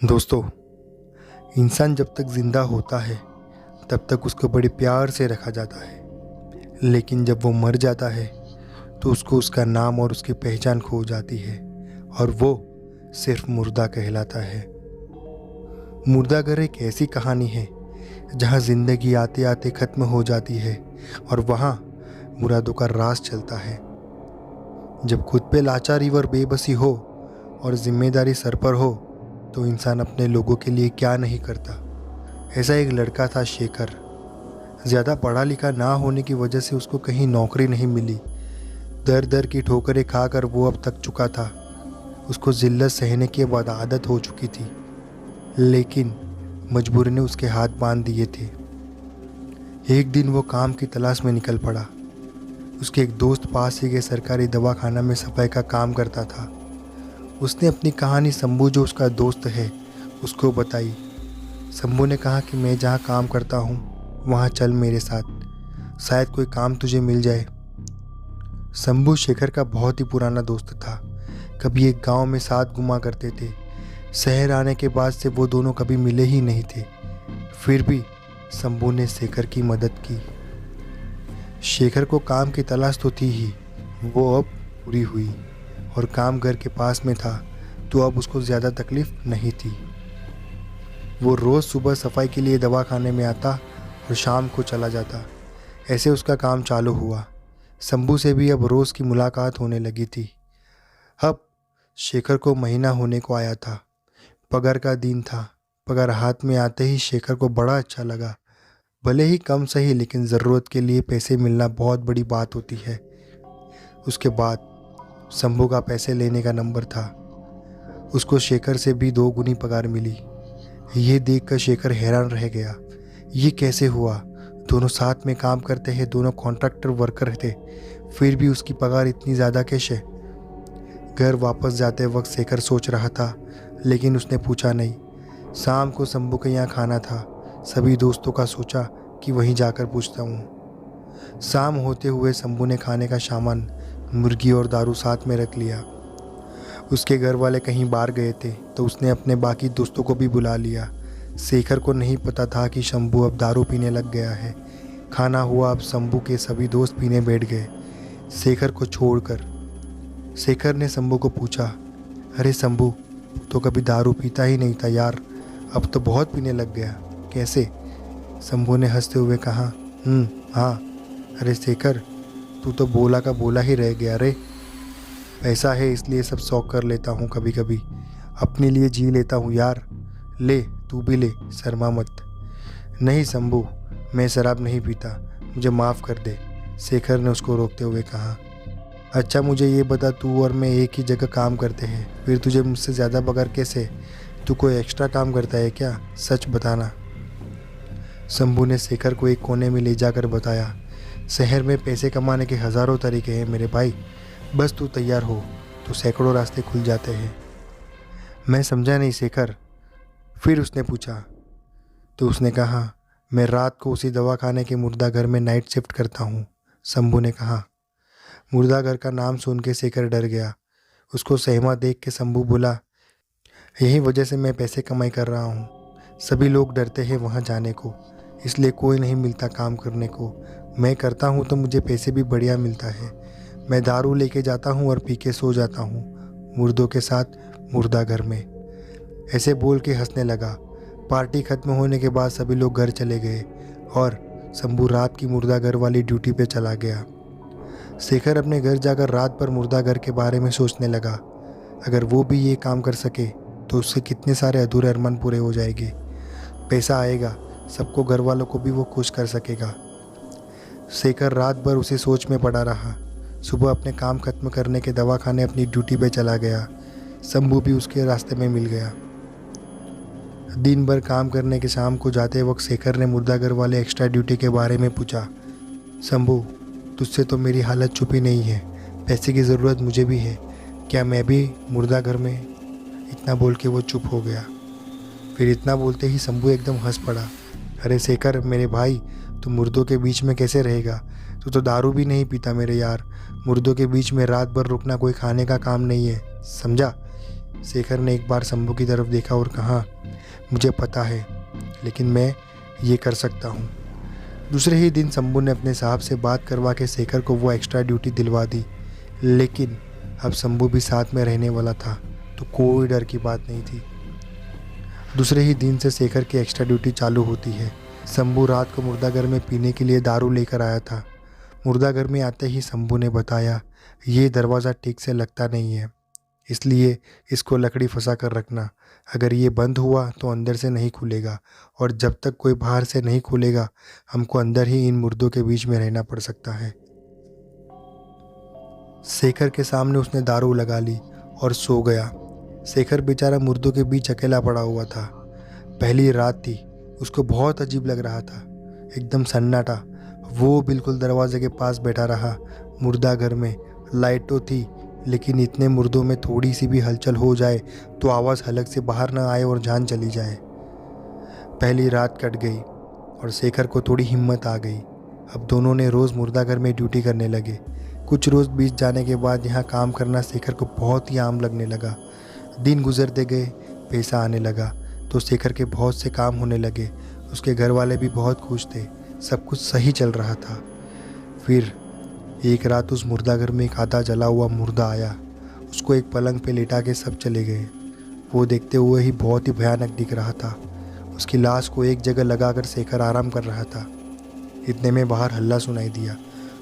दोस्तों, इंसान जब तक ज़िंदा होता है तब तक उसको बड़े प्यार से रखा जाता है, लेकिन जब वो मर जाता है तो उसको उसका नाम और उसकी पहचान खो जाती है और वो सिर्फ मुर्दा कहलाता है। मुर्दा घर एक ऐसी कहानी है जहाँ ज़िंदगी आते आते ख़त्म हो जाती है और वहाँ मुरादों का राज चलता है। जब खुद पे लाचारी और बेबसी हो और जिम्मेदारी सर पर हो तो इंसान अपने लोगों के लिए क्या नहीं करता। ऐसा एक लड़का था शेखर। ज़्यादा पढ़ा लिखा ना होने की वजह से उसको कहीं नौकरी नहीं मिली। दर दर की ठोकरें खाकर वो अब थक चुका था। उसको जिल्लत सहने की अब आदत हो चुकी थी, लेकिन मजबूरी ने उसके हाथ बांध दिए थे। एक दिन वो काम की तलाश में निकल पड़ा। उसके एक दोस्त पास ही के सरकारी दवाखाना में सफाई का काम करता था। उसने अपनी कहानी शंभू, जो उसका दोस्त है, उसको बताई। शंभू ने कहा कि मैं जहाँ काम करता हूँ वहाँ चल मेरे साथ, शायद कोई काम तुझे मिल जाए। शंभू शेखर का बहुत ही पुराना दोस्त था। कभी एक गांव में साथ घुमा करते थे। शहर आने के बाद से वो दोनों कभी मिले ही नहीं थे। फिर भी शंभू ने शेखर की मदद की। शेखर को काम की तलाश तो थी ही, वो अब पूरी हुई और काम घर के पास में था, तो अब उसको ज़्यादा तकलीफ नहीं थी। वो रोज़ सुबह सफाई के लिए दवाखाने में आता और शाम को चला जाता। ऐसे उसका काम चालू हुआ। शंभू से भी अब रोज़ की मुलाकात होने लगी थी। अब शेखर को महीना होने को आया था। पगार का दिन था। पगार हाथ में आते ही शेखर को बड़ा अच्छा लगा। भले ही कम सही, लेकिन ज़रूरत के लिए पैसे मिलना बहुत बड़ी बात होती है। उसके बाद शंभू का पैसे लेने का नंबर था। उसको शेखर से भी 2 गुनी पगार मिली। ये देखकर शेखर हैरान रह गया। ये कैसे हुआ? दोनों साथ में काम करते हैं, दोनों कॉन्ट्रैक्टर वर्कर थे, फिर भी उसकी पगार इतनी ज़्यादा कैसे? घर वापस जाते वक्त शेखर सोच रहा था, लेकिन उसने पूछा नहीं। शाम को शंभू के यहाँ खाना था। सभी दोस्तों का सोचा कि वहीं जाकर पूछता हूँ। शाम होते हुए शंभू ने खाने का सामान, मुर्गी और दारू साथ में रख लिया। उसके घर वाले कहीं बाहर गए थे तो उसने अपने बाकी दोस्तों को भी बुला लिया। शेखर को नहीं पता था कि शंभू अब दारू पीने लग गया है। खाना हुआ, अब शंभू के सभी दोस्त पीने बैठ गए, शेखर को छोड़कर। शेखर ने शंभू को पूछा, अरे शंभू, तो कभी दारू पीता ही नहीं था यार, अब तो बहुत पीने लग गया, कैसे? शंभू ने हंसते हुए कहा, हाँ। अरे शेखर, तू तो बोला का बोला ही रह गया रे। पैसा है इसलिए सब शौक कर लेता हूँ, कभी कभी अपने लिए जी लेता हूँ यार। ले, तू भी ले, शर्मा मत। नहीं शंभू, मैं शराब नहीं पीता, मुझे माफ़ कर दे, शेखर ने उसको रोकते हुए कहा। अच्छा मुझे ये बता, तू और मैं एक ही जगह काम करते हैं, फिर तुझे मुझसे ज़्यादा पगार कैसे? तू कोई एक्स्ट्रा काम करता है क्या? सच बताना। शंभू ने शेखर को एक कोने में ले जाकर बताया, शहर में पैसे कमाने के हज़ारों तरीके हैं मेरे भाई, बस तू तैयार हो तो सैकड़ों रास्ते खुल जाते हैं। मैं समझा नहीं शेखर। फिर उसने पूछा। तो उसने कहा, मैं रात को उसी दवाखाने के मुर्दा घर में नाइट शिफ्ट करता हूँ, शंभू ने कहा। मुर्दा घर का नाम सुन के शेखर डर गया। उसको सहमा देख के शंभू बोला, यही वजह से मैं पैसे कमाई कर रहा हूँ। सभी लोग डरते हैं वहाँ जाने को, इसलिए कोई नहीं मिलता काम करने को। मैं करता हूँ तो मुझे पैसे भी बढ़िया मिलता है। मैं दारू लेके जाता हूँ और पी के सो जाता हूँ मुर्दों के साथ मुर्दा घर में। ऐसे बोल के हंसने लगा। पार्टी खत्म होने के बाद सभी लोग घर चले गए और शंभू रात की मुर्दा घर वाली ड्यूटी पे चला गया। शेखर अपने घर जाकर रात भर मुर्दा घर के बारे में सोचने लगा। अगर वो भी ये काम कर सके तो उससे कितने सारे अधूरे अरमान पूरे हो जाएंगे। पैसा आएगा, सबको, घर वालों को भी वो खुश कर सकेगा। शेखर रात भर उसी सोच में पड़ा रहा। सुबह अपने काम खत्म करने के दवाखाने अपनी ड्यूटी पे चला गया। शंभू भी उसके रास्ते में मिल गया। दिन भर काम करने के शाम को जाते वक्त शेखर ने मुर्दा घर वाले एक्स्ट्रा ड्यूटी के बारे में पूछा। शंभू, तुझसे तो मेरी हालत छुपी नहीं है, पैसे की ज़रूरत मुझे भी है, क्या मैं भी मुर्दा घर में? इतना बोल के वो चुप हो गया। फिर इतना बोलते ही शंभू एकदम हंस पड़ा। अरे शेखर मेरे भाई, तू मुर्दों के बीच में कैसे रहेगा? तू तो दारू भी नहीं पीता मेरे यार। मुर्दों के बीच में रात भर रुकना कोई खाने का काम नहीं है, समझा? शेखर ने एक बार शंभू की तरफ देखा और कहा, मुझे पता है, लेकिन मैं ये कर सकता हूँ। दूसरे ही दिन शंभू ने अपने साहब से बात करवा के शेखर को वो एक्स्ट्रा ड्यूटी दिलवा दी। लेकिन अब शंभू भी साथ में रहने वाला था, तो कोई डर की बात नहीं थी। दूसरे ही दिन से शेखर की एक्स्ट्रा ड्यूटी चालू होती है। शंभू रात को मुर्दाघर में पीने के लिए दारू लेकर आया था। मुर्दाघर में आते ही शंभू ने बताया, ये दरवाज़ा ठीक से लगता नहीं है, इसलिए इसको लकड़ी फंसा कर रखना। अगर ये बंद हुआ तो अंदर से नहीं खुलेगा, और जब तक कोई बाहर से नहीं खुलेगा हमको अंदर ही इन मुर्दों के बीच में रहना पड़ सकता है। शेखर के सामने उसने दारू लगा ली और सो गया। शेखर बेचारा मुर्दों के बीच अकेला पड़ा हुआ था। पहली रात थी, उसको बहुत अजीब लग रहा था, एकदम सन्नाटा। वो बिल्कुल दरवाजे के पास बैठा रहा। मुर्दाघर में लाइट तो थी, लेकिन इतने मुर्दों में थोड़ी सी भी हलचल हो जाए तो आवाज़ हलक से बाहर न आए और जान चली जाए। पहली रात कट गई और शेखर को थोड़ी हिम्मत आ गई। अब दोनों ने रोज़ मुर्दाघर में ड्यूटी करने लगे। कुछ रोज़ बीत जाने के बाद यहाँ काम करना शेखर को बहुत ही आम लगने लगा। दिन गुजरते गए, पैसा आने लगा तो शेखर के बहुत से काम होने लगे। उसके घर वाले भी बहुत खुश थे, सब कुछ सही चल रहा था। फिर एक रात उस मुर्दाघर में एक आधा जला हुआ मुर्दा आया। उसको एक पलंग पे लेटा के सब चले गए। वो देखते हुए ही बहुत ही भयानक दिख रहा था। उसकी लाश को एक जगह लगाकर शेखर आराम कर रहा था। इतने में बाहर हल्ला सुनाई दिया।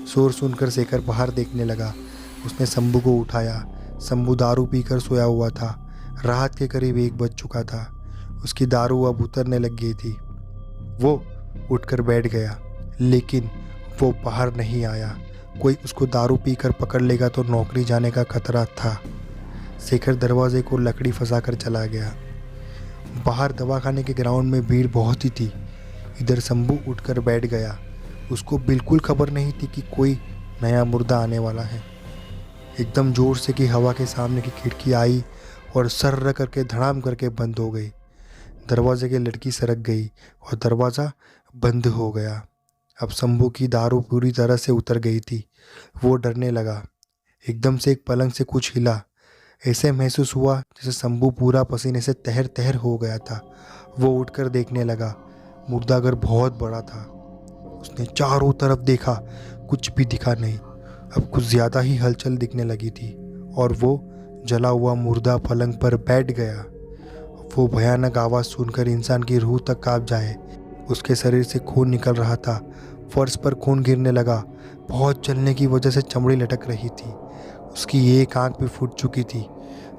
शोर सुनकर शेखर बाहर देखने लगा। उसने शंभू को उठाया। शंभू दारू पीकर सोया हुआ था। रात के करीब 1 बज चुका था। उसकी दारू अब उतरने लग गई थी। वो उठकर बैठ गया, लेकिन वो बाहर नहीं आया। कोई उसको दारू पीकर पकड़ लेगा तो नौकरी जाने का खतरा था। शेखर दरवाजे को लकड़ी फंसाकर चला गया। बाहर दवाखाने के ग्राउंड में भीड़ बहुत ही थी। इधर शंभू उठकर बैठ गया। उसको बिल्कुल खबर नहीं थी कि कोई नया मुर्दा आने वाला है। एकदम जोर से कि हवा के सामने की खिड़की आई और सर्र करके धड़ाम करके बंद हो गई। दरवाजे की लड़की सरक गई और दरवाज़ा बंद हो गया। अब शंभू की दारू पूरी तरह से उतर गई थी। वो डरने लगा। एकदम से एक पलंग से कुछ हिला। ऐसे महसूस हुआ जैसे शंभू पूरा पसीने से तहर तहर हो गया था। वो उठकर देखने लगा। मुर्दाघर बहुत बड़ा था। उसने चारों तरफ देखा, कुछ भी दिखा नहीं। अब कुछ ज़्यादा ही हलचल दिखने लगी थी और वो जला हुआ मुर्दा पलंग पर बैठ गया। वो भयानक आवाज़ सुनकर इंसान की रूह तक कांप जाए। उसके शरीर से खून निकल रहा था। फर्श पर खून गिरने लगा। बहुत जलने की वजह से चमड़ी लटक रही थी। उसकी एक आंख भी फूट चुकी थी।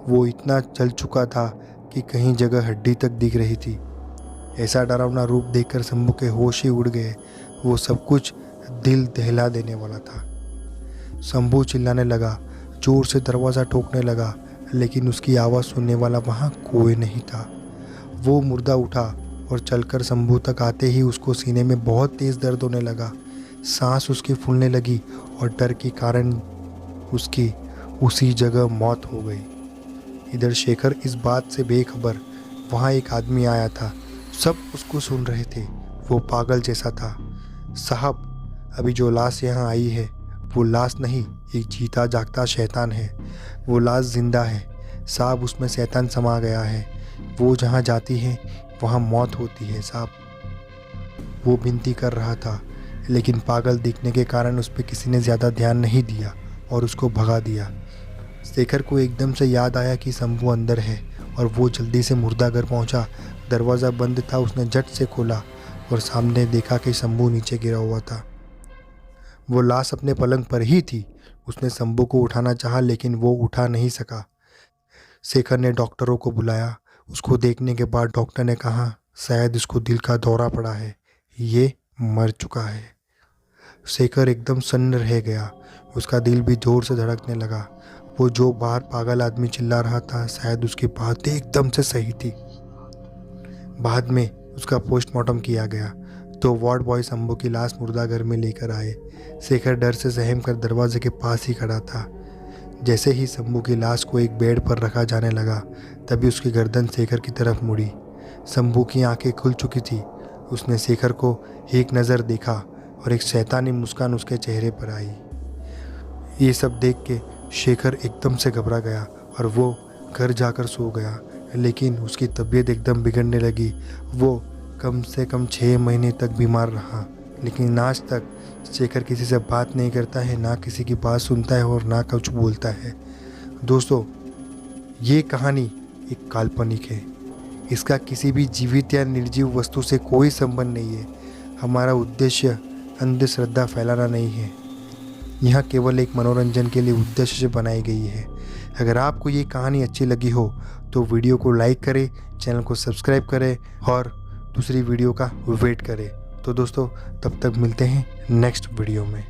वो इतना जल चुका था कि कहीं जगह हड्डी तक दिख रही थी। ऐसा डरावना रूप देखकर शंभू के होश ही उड़ गए। वो सब कुछ दिल दहला देने वाला था। शंभू चिल्लाने लगा, जोर से दरवाज़ा ठोकने लगा, लेकिन उसकी आवाज़ सुनने वाला वहाँ कोई नहीं था। वो मुर्दा उठा और चलकर शंभू तक आते ही उसको सीने में बहुत तेज़ दर्द होने लगा। सांस उसकी फूलने लगी और डर के कारण उसकी उसी जगह मौत हो गई। इधर शेखर इस बात से बेखबर। वहाँ एक आदमी आया था। सब उसको सुन रहे थे। वो पागल जैसा था। साहब, अभी जो लाश यहाँ आई है वो लाश नहीं, एक जीता जागता शैतान है। वो लाश जिंदा है साहब, उसमें शैतान समा गया है। वो जहाँ जाती है वहाँ मौत होती है साहब। वो विनती कर रहा था, लेकिन पागल दिखने के कारण उस पर किसी ने ज़्यादा ध्यान नहीं दिया और उसको भगा दिया। शेखर को एकदम से याद आया कि शंभू अंदर है और वो जल्दी से मुर्दाघर पहुंचा। दरवाज़ा बंद था। उसने झट से खोला और सामने देखा कि शंभू नीचे गिरा हुआ था। वो लाश अपने पलंग पर ही थी। उसने शंभू को उठाना चाहा, लेकिन वो उठा नहीं सका। शेखर ने डॉक्टरों को बुलाया। उसको देखने के बाद डॉक्टर ने कहा, शायद इसको दिल का दौरा पड़ा है, ये मर चुका है। शेखर एकदम सन्न रह गया। उसका दिल भी जोर से धड़कने लगा। वो जो बाहर पागल आदमी चिल्ला रहा था, शायद उसकी बात एकदम से सही थी। बाद में उसका पोस्टमार्टम किया गया तो वार्ड बॉय शंभू की लाश मुर्दाघर में लेकर आए। शेखर डर से सहम कर दरवाजे के पास ही खड़ा था। जैसे ही शंभू की लाश को एक बेड पर रखा जाने लगा, तभी उसकी गर्दन शेखर की तरफ मुड़ी। शंभू की आंखें खुल चुकी थी। उसने शेखर को एक नज़र देखा और एक शैतानी मुस्कान उसके चेहरे पर आई। ये सब देख के शेखर एकदम से घबरा गया और वो घर जाकर सो गया, लेकिन उसकी तबीयत एकदम बिगड़ने लगी। वो कम से कम 6 महीने तक बीमार रहा, लेकिन आज तक शेखर किसी से बात नहीं करता है, ना किसी की बात सुनता है और ना कुछ बोलता है। दोस्तों, ये कहानी एक काल्पनिक है। इसका किसी भी जीवित या निर्जीव वस्तु से कोई संबंध नहीं है। हमारा उद्देश्य अंधश्रद्धा फैलाना नहीं है। यह केवल एक मनोरंजन के लिए उद्देश्य से बनाई गई है। अगर आपको ये कहानी अच्छी लगी हो तो वीडियो को लाइक करें, चैनल को सब्सक्राइब करें और दूसरी वीडियो का वेट करें। तो दोस्तों, तब तक मिलते हैं नेक्स्ट वीडियो में।